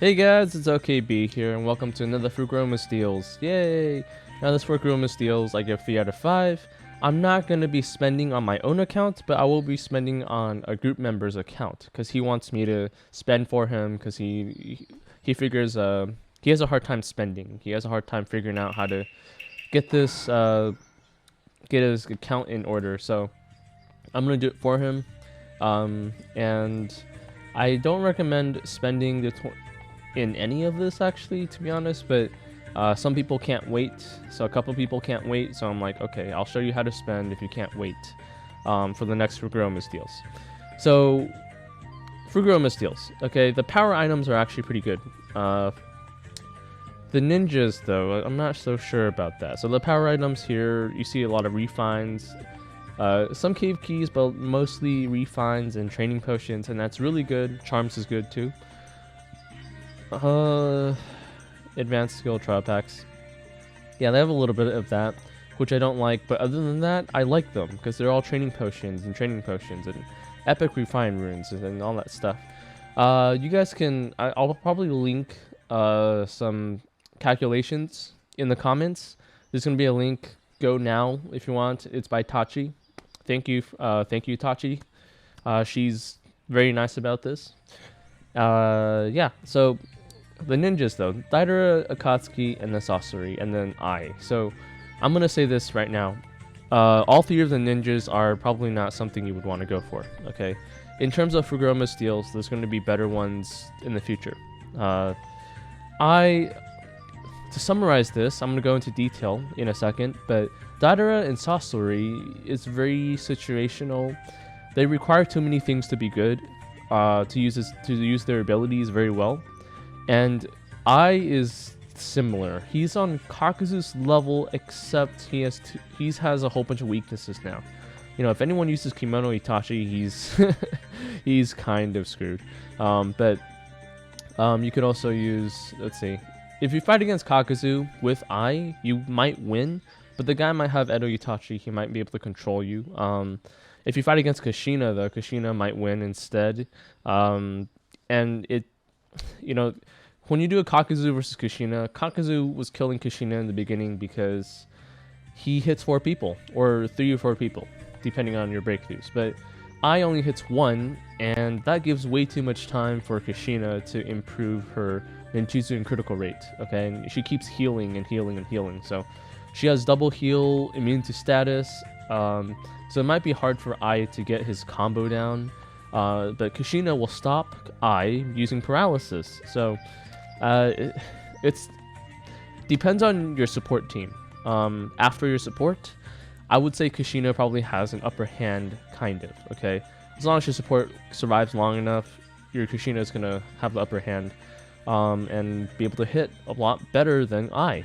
Hey guys, it's OKB here, and welcome to another Fukurokumaru Deals. Yay! Now this Fukurokumaru Deals, I give 3 out of 5. I'm not going to be spending on my own account, but I will be spending on a group member's account, because he wants me to spend for him, because he figures he has a hard time spending. He has a hard time figuring out how to get this, get his account in order, so I'm going to do it for him. And I don't recommend spending in any of this actually, to be honest, but some people can't wait, so a couple people can't wait, so I'm like, okay, I'll show you how to spend if you can't wait for the next Fukurokumaru Deals. So Fukurokumaru Deals, okay, the power items are actually pretty good. The ninjas though, I'm not so sure about that. So the power items here, you see a lot of refines, some cave keys, but mostly refines and training potions, and that's really good. Charms is good too. Advanced skill trial packs. Yeah, they have a little bit of that, which I don't like, but other than that, I like them, because they're all training potions, and epic refine runes, and all that stuff. You guys can, I'll probably link, some calculations in the comments. There's going to be a link, go now, if you want. It's by Tachi. Thank you, Tachi. She's very nice about this. Yeah, so the ninjas though, Deidara, Akatsuki, and the sorcery, and then I. So I'm gonna say this right now. All three of the ninjas are probably not something you would want to go for. Okay, in terms of Fukurokumaru Deals, there's going to be better ones in the future. To summarize this, I'm gonna go into detail in a second, but Deidara and sorcery is very situational. They require too many things to be good. To use their abilities very well, and I is similar. He's on Kakuzu's level, except he has a whole bunch of weaknesses now. You know, if anyone uses Kimono Itachi, he's kind of screwed. But you could also use, let's see, if you fight against Kakuzu with I, you might win, but the guy might have Edo Itachi. He might be able to control you. If you fight against Kushina, though, Kushina might win instead. And it, you know, when you do a Kakuzu versus Kushina, Kakuzu was killing Kushina in the beginning because he hits 4 people, or 3 or 4 people, depending on your breakthroughs. But I only hits 1, and that gives way too much time for Kushina to improve her ninjutsu and critical rate. Okay, and she keeps healing and healing and healing. So she has double heal, immune to status. So it might be hard for Ai to get his combo down, but Kushina will stop Ai using paralysis. So it's depends on your support team. After your support, I would say Kushina probably has an upper hand, kind of. Okay, as long as your support survives long enough, your Kushina is gonna have the upper hand, and be able to hit a lot better than Ai.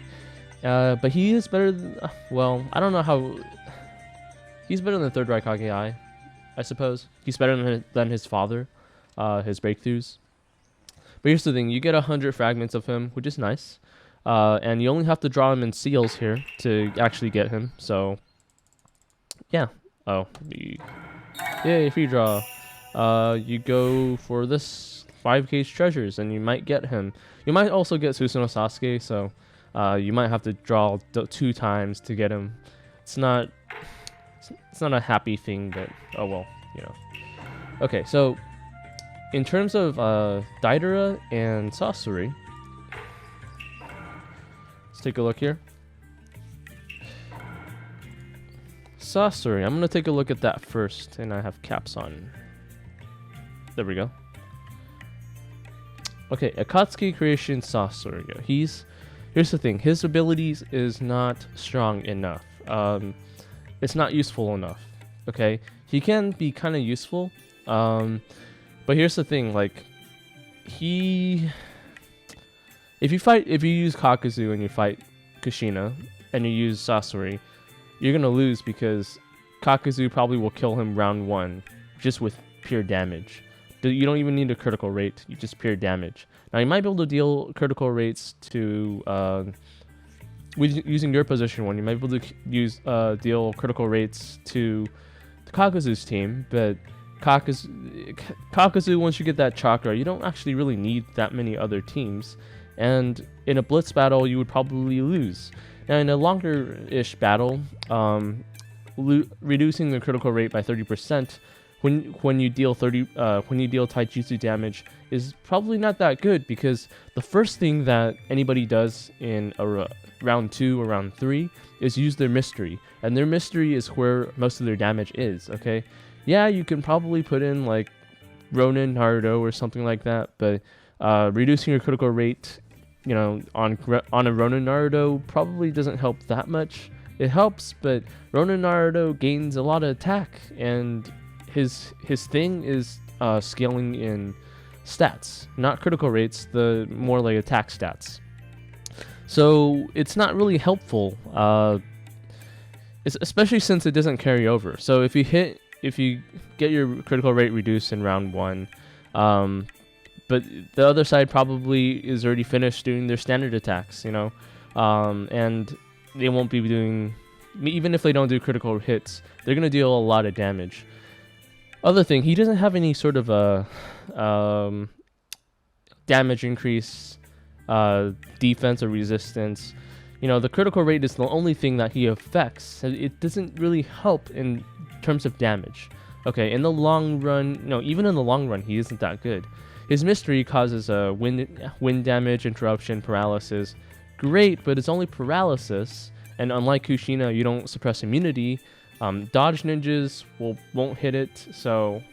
But he is better than, well, I don't know how. He's better than the third Raikage I suppose. He's better than his father, his breakthroughs. But here's the thing, you get 100 fragments of him, which is nice. And you only have to draw him in seals here to actually get him, so yeah. Oh, yay, free draw. You go for this 5K's treasures, and you might get him. You might also get Susanoo Sasuke, so you might have to draw 2 times to get him. It's not a happy thing, but oh well, you know. Okay, so in terms of Deidara and sorcery, let's take a look here. Sorcery, I'm gonna take a look at that first, and I have caps on. There we go. Okay, Akatsuki creation sorcery. Here's the thing, his abilities is not strong enough. It's not useful enough. Okay, he can be kind of useful, but here's the thing, like, if you use Kakuzu and you fight Kushina and you use sorcery, you're gonna lose because Kakuzu probably will kill him round 1 just with pure damage. You don't even need a critical rate, you just pure damage. Now you might be able to deal critical rates to using your position 1, you might be able to use deal critical rates to the Kakuzu's team, but Kakazu, once you get that chakra, you don't actually really need that many other teams, and in a blitz battle, you would probably lose. Now, in a longer-ish battle, reducing the critical rate by 30% when you deal taijutsu damage is probably not that good, because the first thing that anybody does in round 2 or round 3 is use their mystery, and their mystery is where most of their damage is. Okay, yeah, you can probably put in like Ronin Naruto or something like that, but reducing your critical rate, on a Ronin Naruto probably doesn't help that much. It helps, but Ronin Naruto gains a lot of attack, and his thing is scaling in stats, not critical rates, the more like attack stats. So it's not really helpful, especially since it doesn't carry over. So if you get your critical rate reduced in round 1, but the other side probably is already finished doing their standard attacks, and they won't be doing, even if they don't do critical hits, they're going to deal a lot of damage. Other thing, he doesn't have any sort of a damage increase, defense or resistance. The critical rate is the only thing that he affects. It doesn't really help in terms of damage. Okay, in the long run, even in the long run, he isn't that good. His mystery causes wind damage, interruption, paralysis. Great, but it's only paralysis, and unlike Kushina, you don't suppress immunity. Dodge ninjas won't hit it, so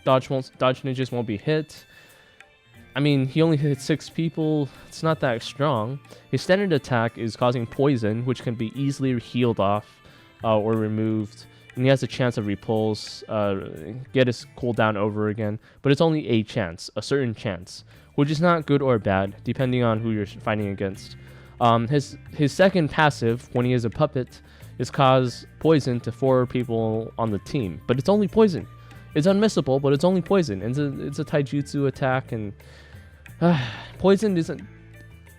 dodge ninjas won't be hit. I mean, he only hit 6 people. It's not that strong. His standard attack is causing poison, which can be easily healed off or removed, and he has a chance of repulse, get his cooldown over again, but it's only a chance, a certain chance, which is not good or bad, depending on who you're fighting against. His second passive, when he is a puppet, is cause poison to 4 people on the team, but it's only poison. It's unmissable, but it's only poison. It's a taijutsu attack, and poison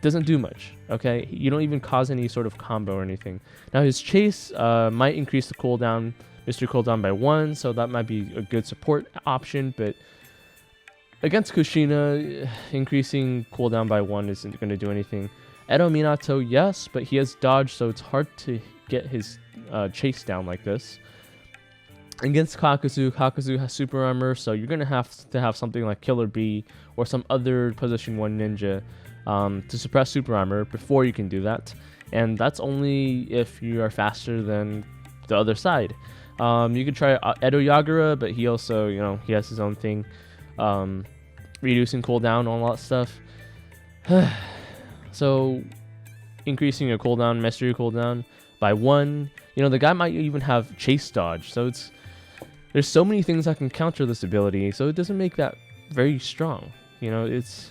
doesn't do much. Okay, you don't even cause any sort of combo or anything. Now his chase might increase the cooldown, mystery cooldown by 1, so that might be a good support option. But against Kushina, increasing cooldown by 1 isn't going to do anything. Edo Minato, yes, but he has dodge, so it's hard to get his chase down like this. Against Kakazu has super armor, so you're going to have something like Killer Bee or some other position 1 ninja to suppress super armor before you can do that. And that's only if you are faster than the other side. You could try Edo Yagura, but he also, he has his own thing, reducing cooldown, all that stuff. So increasing your cooldown, mystery cooldown by 1. The guy might even have chase dodge, so there's so many things that can counter this ability, so it doesn't make that very strong. It's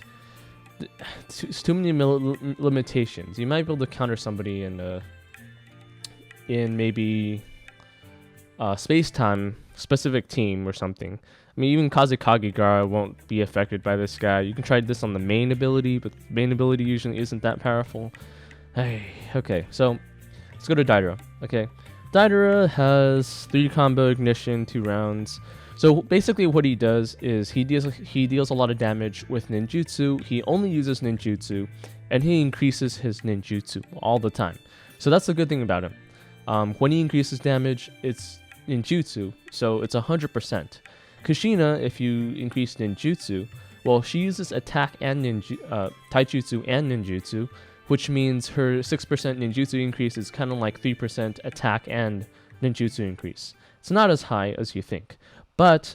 too many limitations. You might be able to counter somebody in maybe space-time specific team or something. I mean, even Kazekage won't be affected by this guy. You can try this on the main ability, but the main ability usually isn't that powerful. Okay, so let's go to Deidara. Okay, Deidara has 3 combo ignition, 2 rounds. So basically what he does is he deals a lot of damage with ninjutsu. He only uses ninjutsu, and he increases his ninjutsu all the time. So that's the good thing about him. When he increases damage, it's ninjutsu, so it's 100%. Kushina, if you increase ninjutsu, well, she uses attack and taijutsu and ninjutsu, which means her 6% ninjutsu increase is kind of like 3% attack and ninjutsu increase. It's not as high as you think, but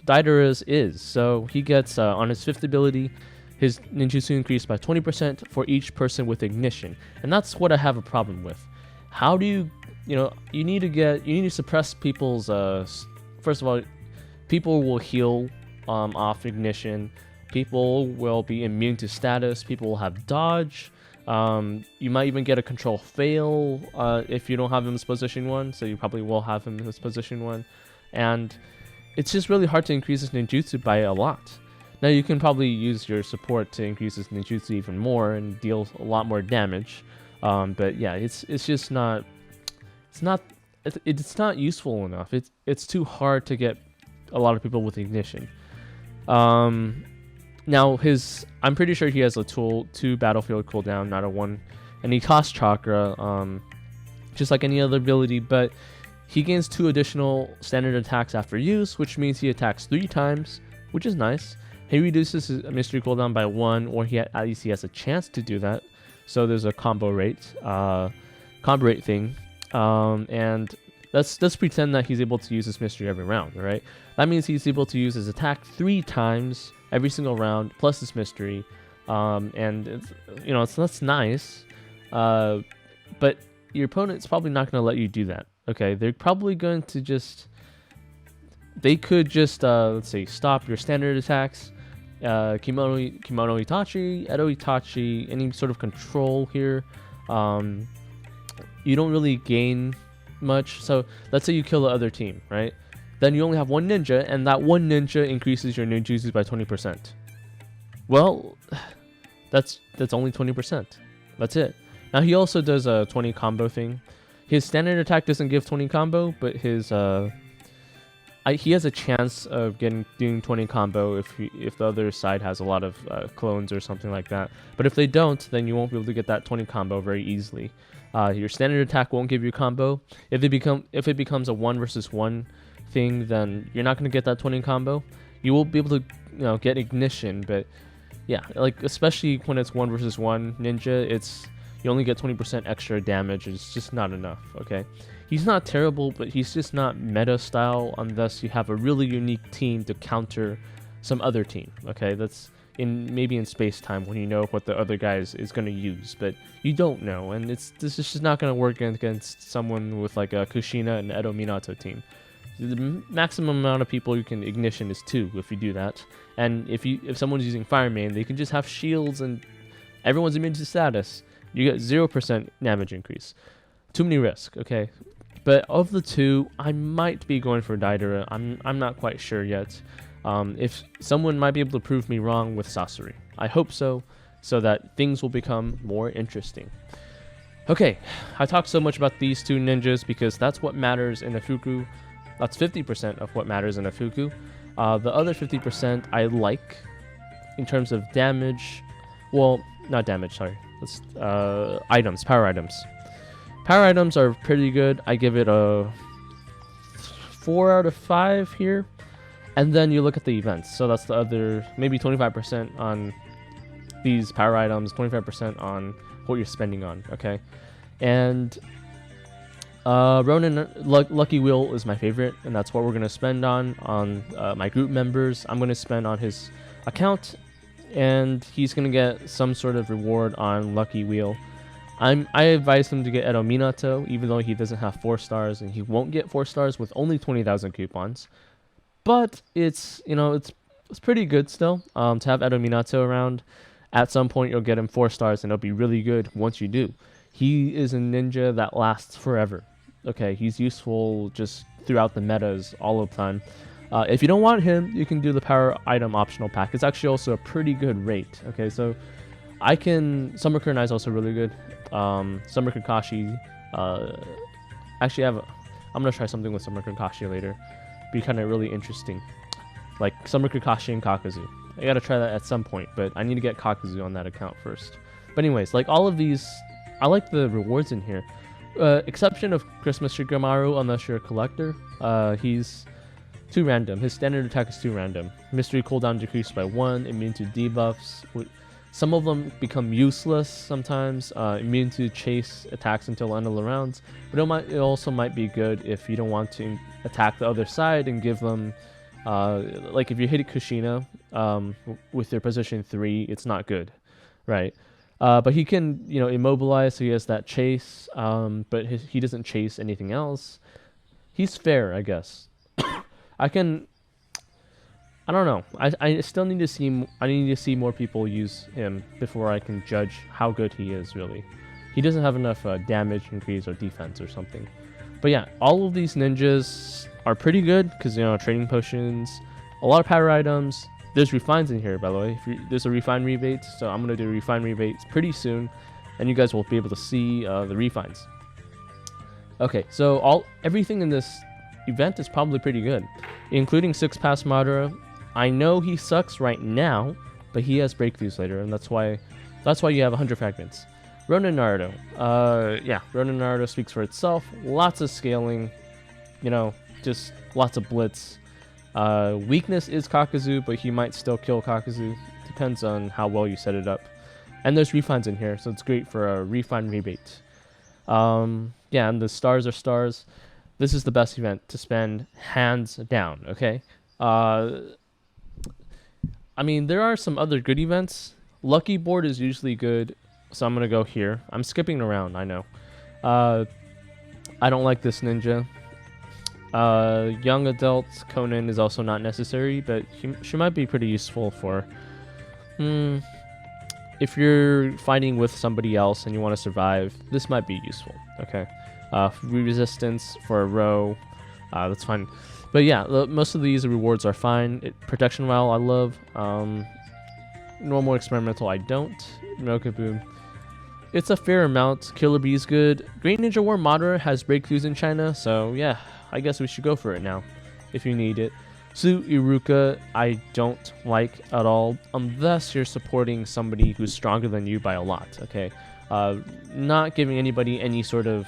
Deidara's is. So he gets, on his 5th ability, his ninjutsu increased by 20% for each person with ignition. And that's what I have a problem with. How do you need to suppress people's, first of all, people will heal off ignition. People will be immune to status. People will have dodge. You might even get a control fail if you don't have him as position 1, so you probably will have him as position 1. And it's just really hard to increase his ninjutsu by a lot. Now you can probably use your support to increase his ninjutsu even more and deal a lot more damage. But yeah, it's just not, it's not useful enough. It's too hard to get a lot of people with ignition. Now I'm pretty sure he has a 2 battlefield cooldown, not a 1, and he costs chakra, just like any other ability, but he gains 2 additional standard attacks after use, which means he attacks 3 times, which is nice. He reduces his mystery cooldown by 1, or at least he has a chance to do that. So there's a combo rate thing, and let's pretend that he's able to use his mystery every round, right? That means he's able to use his attack 3 times every single round, plus his mystery, and that's nice. But your opponent's probably not going to let you do that. Okay, they're probably going to they could just let's say stop your standard attacks, Kimono Itachi, Edo Itachi, any sort of control here. You don't really gain much. So let's say you kill the other team, right? Then you only have 1 ninja, and that 1 ninja increases your ninjutsu by 20%. Well, that's only 20%. That's it. Now he also does a 20 combo thing. His standard attack doesn't give 20 combo, but his he has a chance of doing 20 combo if the other side has a lot of clones or something like that. But if they don't, then you won't be able to get that 20 combo very easily. Your standard attack won't give you combo. If it becomes a 1 versus 1 thing, then you're not going to get that 20 combo. You will be able to get ignition, but yeah, like especially when it's 1 versus 1 ninja, you only get 20% extra damage. It's just not enough. Okay, he's not terrible, but he's just not meta style unless you have a really unique team to counter some other team. Okay, that's maybe in space time when you know what the other guy is going to use, but you don't know, and this is just not going to work against someone with like a Kushina and Edo Minato team. The maximum amount of people you can ignition is 2 if you do that, and if someone's using Fire Main, they can just have shields and everyone's immune to status. You get 0% damage increase. Too many risk, okay? But of the 2, I might be going for Deidara. I'm not quite sure yet. If someone might be able to prove me wrong with Sasori. I hope so that things will become more interesting. Okay, I talked so much about these 2 ninjas because that's what matters in a Fuku. That's 50% of what matters in a Fuku. The other 50% I like in terms of damage. Well, not damage, sorry. Items, power items. Power items are pretty good. I give it a 4 out of 5 here. And then you look at the events. So that's the other, maybe 25% on these power items, 25% on what you're spending on, okay? And Ronin Lucky Wheel is my favorite, and that's what we're going to spend on my group members. I'm going to spend on his account, and he's going to get some sort of reward on Lucky Wheel. I advise him to get Edo Minato, even though he doesn't have 4 stars, and he won't get 4 stars with only 20,000 coupons. But it's pretty good still to have Edo Minato around. At some point, you'll get him 4 stars, and it'll be really good once you do. He is a ninja that lasts forever. Okay, he's useful just throughout the metas all the time. If you don't want him, you can do the power item optional pack. It's actually also a pretty good rate. Okay, so Summer Kunai is also really good. Summer Kakashi. Actually, I'm gonna try something with Summer Kakashi later. Be kind of really interesting, like Summer Kakashi and Kakuzu. I gotta try that at some point, but I need to get Kakuzu on that account first. But anyways, like all of these, I like the rewards in here. Exception of Christmas Shikamaru, unless you're a collector. He's too random. His standard attack is too random. Mystery cooldown decreased by 1, immune to debuffs. Some of them become useless sometimes, immune to chase attacks until the end of the rounds, but it also might be good if you don't want to attack the other side and give them, like if you hit Kushina with their position 3, it's not good, right? But he can, immobilize, so he has that chase, but he doesn't chase anything else. He's fair, I guess. I don't know. I still need to see more people use him before I can judge how good he is, really. He doesn't have enough damage increase or defense or something. But yeah, all of these ninjas are pretty good because, trading potions, a lot of power items. There's refines in here, by the way. There's a refine rebate, so I'm going to do refine rebates pretty soon, and you guys will be able to see the refines. Okay, so everything in this event is probably pretty good, including 6-pass Madara. I know he sucks right now, but he has breakthroughs later, and that's why you have 100 fragments. Ronin Naruto. Yeah, Ronin Naruto speaks for itself. Lots of scaling, you know, just lots of blitz. Weakness is Kakuzu, but he might still kill Kakuzu. Depends on how well you set it up. And there's refines in here, so it's great for a refine rebate. Yeah, and the stars are stars. This is the best event to spend, hands down, okay? I mean, there are some other good events. Lucky Board is usually good, so I'm going to go here. I'm skipping around, I know. I don't like this ninja. Young adult Conan is also not necessary, but she might be pretty useful for... if you're fighting with somebody else and you want to survive, this might be useful, okay? Resistance for a row, that's fine. But yeah, most of these rewards are fine. Protection Vial, I love. Normal Experimental, I don't. Mokaboom. It's a fair amount. Killer Bee is good. Great Ninja War Madara has breakthroughs in China, so yeah, I guess we should go for it now, if you need it. Su Iruka, I don't like at all, unless you're supporting somebody who's stronger than you by a lot, okay? Not giving anybody any sort of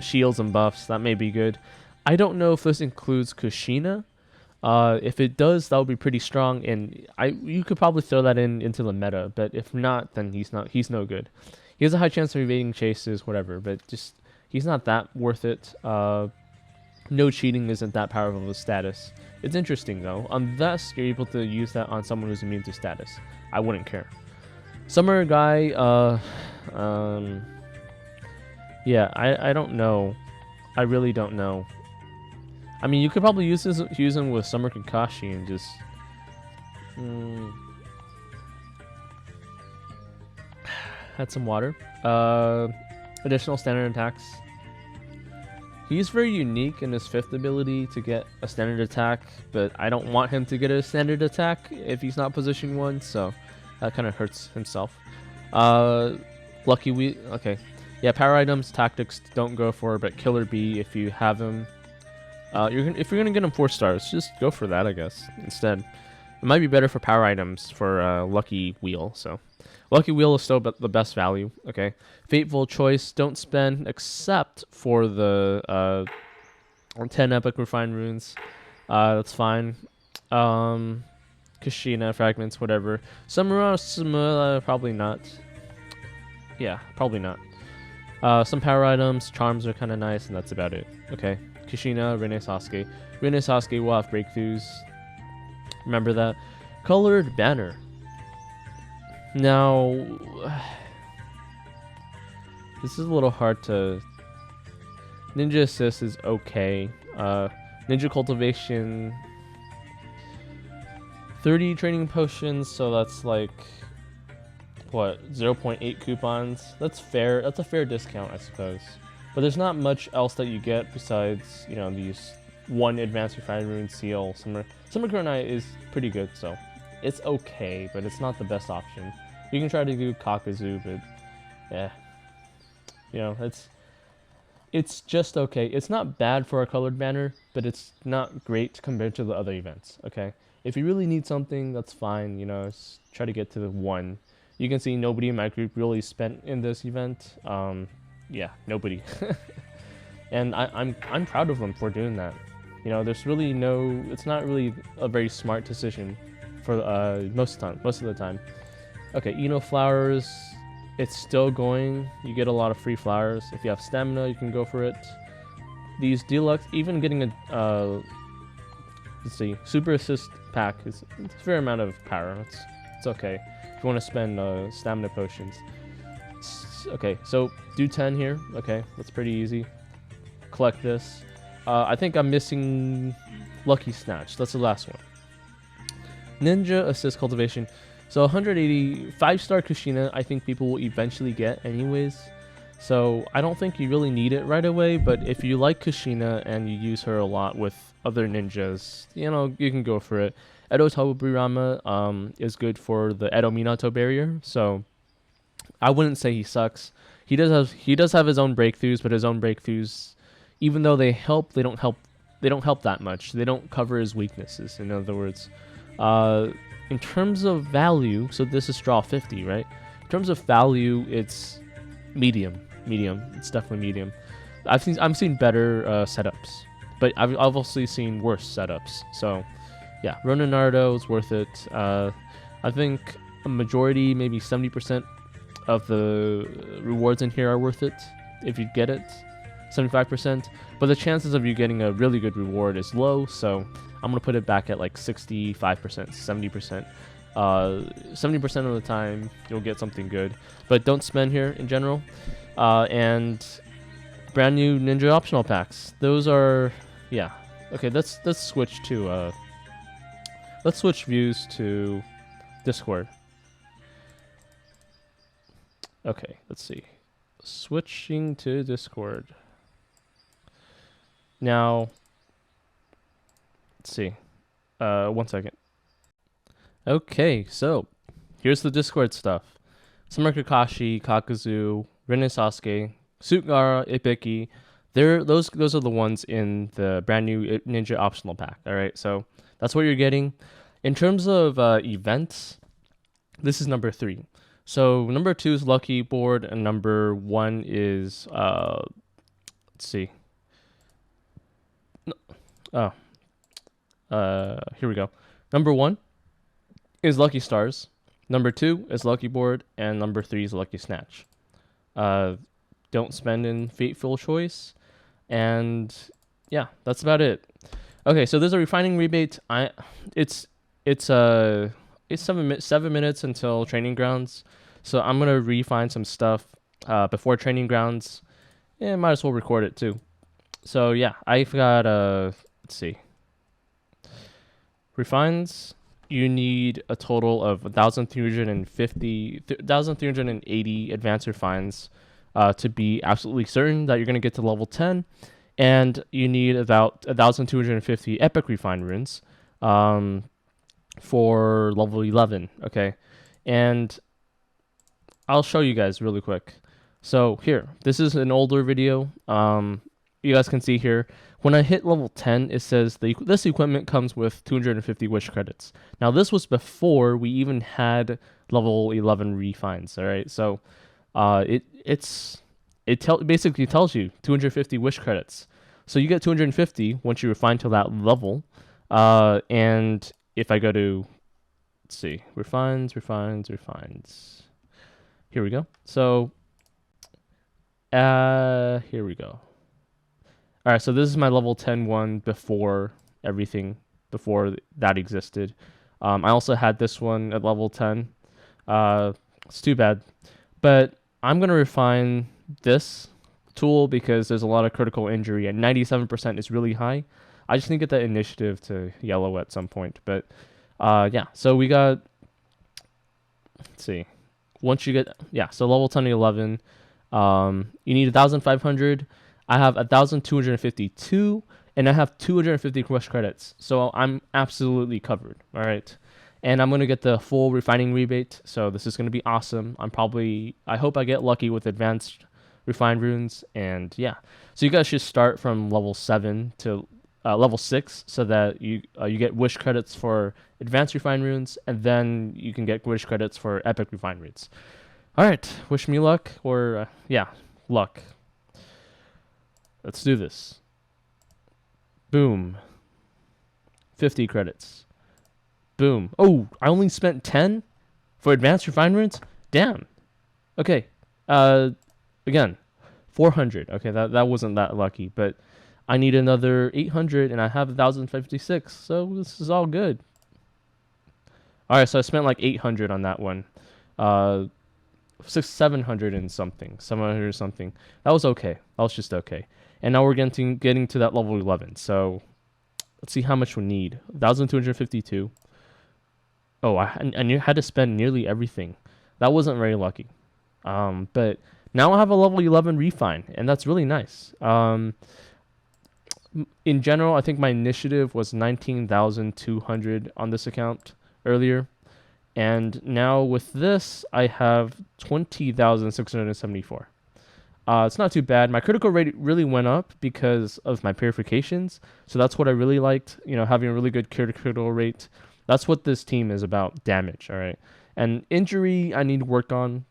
shields and buffs, that may be good. I don't know if this includes Kushina. If it does, that would be pretty strong, and you could probably throw that into the meta, but if not, then he's no good. He has a high chance of evading chases, whatever, but just he's not that worth it. No cheating isn't that powerful of a status. It's interesting though, unless you're able to use that on someone who's immune to status. I wouldn't care. Summer Guy, yeah, I don't know. I really don't know. I mean, you could probably use him with Summer Kakashi and just... Had some water. Additional standard attacks. He's very unique in his 5th ability to get a standard attack, but I don't want him to get a standard attack if he's not position 1, so that kind of hurts himself. Lucky Wheat, okay. Yeah, power items, tactics, don't go for, but Killer Bee if you have him. If you're gonna get him 4 stars, just go for that, I guess, instead. It might be better for power items for Lucky Wheel, so... Lucky Wheel is still the best value, okay? Fateful Choice, don't spend except for the 10 Epic Refined Runes. That's fine. Kushina, Fragments, whatever. Samura, probably not. Yeah, probably not. Some power items, Charms are kind of nice, and that's about it. Okay, Kushina, Rene Sasuke. Rene Sasuke will have breakthroughs. Remember that. Colored Banner. Now, this is a little hard to... Ninja Assist is okay. Ninja Cultivation... 30 training potions, so that's like... What, 0.8 coupons? That's fair. That's a fair discount, I suppose. But there's not much else that you get besides, you know, these 1 Advanced Refined Rune Seal. Summer Kurenai is pretty good, so... It's okay, but it's not the best option. You can try to do Kakuzu, but yeah, you know, it's just okay. It's not bad for a colored banner, but it's not great compared to the other events. Okay, if you really need something, that's fine. You know, just try to get to the 1. You can see nobody in my group really spent in this event. Yeah, nobody, and I'm proud of them for doing that. You know, there's really no. It's not really a very smart decision for most of the time. Okay, Eno Flowers, it's still going. You get a lot of free flowers. If you have stamina, you can go for it. These deluxe, even getting a, let's see, Super Assist pack is a fair amount of power. It's okay if you want to spend stamina potions. Okay, so do 10 here. Okay, that's pretty easy. Collect this. I think I'm missing Lucky Snatch. That's the last one. Ninja Assist Cultivation. So 180, 5-star Kushina, I think people will eventually get anyways. So I don't think you really need it right away, but if you like Kushina and you use her a lot with other ninjas, you know, you can go for it. Edo Tobirama is good for the Edo Minato barrier, so I wouldn't say he sucks. He does have his own breakthroughs, but his own breakthroughs, even though they help, they don't help. They don't help that much. They don't cover his weaknesses. In other words, in terms of value, so this is straw 50, right? In terms of value, it's medium. Medium. It's definitely medium. I've seen better setups, but I've also seen worse setups. So, yeah, Ronin Naruto is worth it. I think a majority, maybe 70% of the rewards in here are worth it if you get it. 75%, but the chances of you getting a really good reward is low, so I'm gonna put it back at like 65%, 70%. 70% of the time you'll get something good, but don't spend here in general. And brand new ninja optional packs. Those are, yeah. Okay, let's switch to let's switch views to Discord. Okay, let's see. Switching to Discord. Now, let's see. 1 second. Okay, so here's the Discord stuff. Summer Kakashi, Kakuzu, Rin and Sasuke, Sukara, Ibiki. Those are the ones in the brand new Ninja optional pack. All right, so that's what you're getting. In terms of events, this is number 3. So number 2 is Lucky Board, and number 1 is let's see. Oh, here we go. Number 1 is Lucky Stars. Number 2 is Lucky Board, and number 3 is Lucky Snatch. Don't spend in Fateful Choice, and yeah, that's about it. Okay, so there's a refining rebate. It's 7 minutes until Training Grounds, so I'm gonna refine some stuff before Training Grounds. Yeah, might as well record it too. So yeah, I've got let's see. Refines. You need a total of 1,380 advanced refines to be absolutely certain that you're gonna get to level 10, and you need about 1,250 epic refine runes for level 11. Okay, and I'll show you guys really quick. So here, this is an older video. You guys can see here, when I hit level 10, it says this equipment comes with 250 wish credits. Now, this was before we even had level 11 refines, all right? So it basically tells you 250 wish credits. So you get 250 once you refine to that level. And if I go to, let's see, refines. Here we go. So here we go. All right, so this is my level 10 one before everything, before that existed. I also had this one at level 10. It's too bad. But I'm going to refine this tool because there's a lot of critical injury, and 97% is really high. I just need to get that initiative to yellow at some point. But yeah, so we got, let's see. Once you get, yeah, so level 10 to 11, you need 1,500. I have 1,252, and I have 250 crush credits, so I'm absolutely covered. All right, and I'm gonna get the full refining rebate, so this is gonna be awesome. I hope I get lucky with advanced refined runes, and yeah. So you guys should start from level 7 to level 6, so that you get wish credits for advanced refined runes, and then you can get wish credits for epic refined runes. All right, wish me luck, or yeah, luck. Let's do this. Boom. 50 credits. Boom. Oh, I only spent 10 for advanced refined runes? Damn. Okay. Again, 400. Okay, that wasn't that lucky, but I need another 800, and I have 1,056, so this is all good. All right, so I spent like 800 on that one. 700 and something. 700 or something. That was okay. That was just okay. And now we're getting to that level 11. So let's see how much we need. 1,252. Oh, I had to spend nearly everything. That wasn't very lucky. But now I have a level 11 refine, and that's really nice. In general, I think my initiative was 19,200 on this account earlier. And now with this, I have 20,674. It's not too bad. My critical rate really went up because of my purifications, so that's what I really liked. You know, having a really good critical rate. That's what this team is about, damage. All right, and injury I need to work on.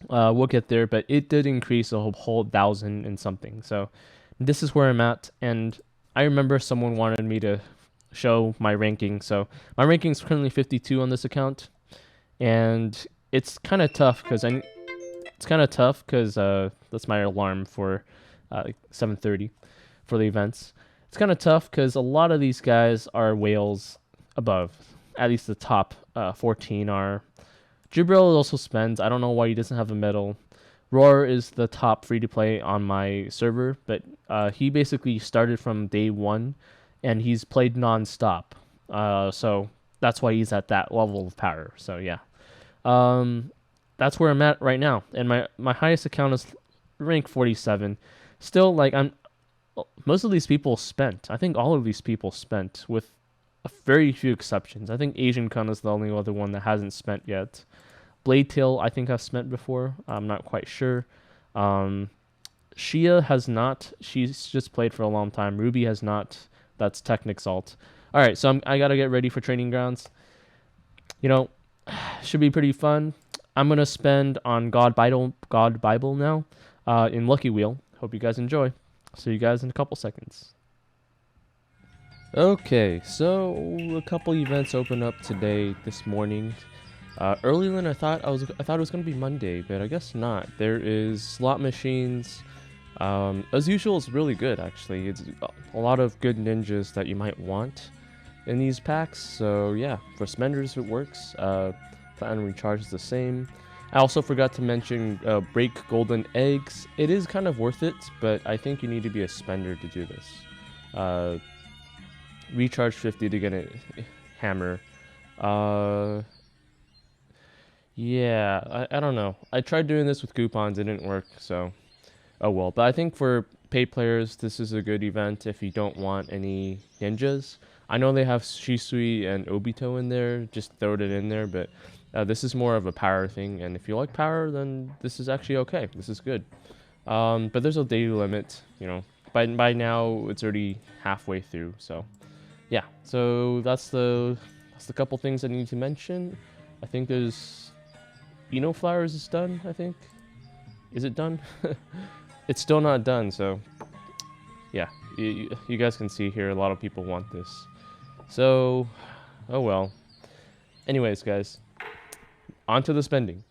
We'll get there, but it did increase a whole 1,000 and something. So this is where I'm at, and I remember someone wanted me to show my ranking. So my ranking is currently 52 on this account, and it's kind of tough because that's my alarm for 7:30 for the events. It's kind of tough because a lot of these guys are whales above. At least the top 14 are. Jibril also spends. I don't know why he doesn't have a medal. Roar is the top free-to-play on my server, but he basically started from day one, and he's played non-stop. So that's why he's at that level of power. So yeah. That's where I'm at right now, and my highest account is rank 47. Still, like, most of these people spent. I think all of these people spent, with a very few exceptions. I think Asian Kun is the only other one that hasn't spent yet. Blade Tail, I think I've spent before. I'm not quite sure. Shia has not. She's just played for a long time. Ruby has not. That's Technic Alt. All right, so I gotta get ready for training grounds. You know, should be pretty fun. I'm gonna spend on God Bible now, in Lucky Wheel. Hope you guys enjoy. See you guys in a couple seconds. Okay, so a couple events open up this morning. Earlier than I thought. I thought it was gonna be Monday, but I guess not. There is slot machines. As usual, it's really good actually. It's a lot of good ninjas that you might want in these packs. So yeah, for spenders it works. Platinum recharge is the same. I also forgot to mention break golden eggs. It is kind of worth it, but I think you need to be a spender to do this. Recharge 50 to get a hammer. Yeah, I don't know. I tried doing this with coupons, it didn't work, so oh well. But I think for paid players, this is a good event if you don't want any ninjas. I know they have Shisui and Obito in there, just throw it in there, but this is more of a power thing, and if you like power, then this is actually okay. This is good. But there's a daily limit, you know. By now, it's already halfway through, so yeah. So that's the couple things I need to mention. I think there's Flowers is done, I think. Is it done? It's still not done, so yeah. You guys can see here, a lot of people want this. So, oh well. Anyways, guys, on to the spending.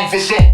Officer.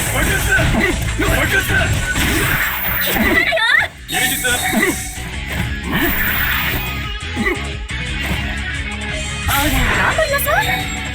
頑張りなさい。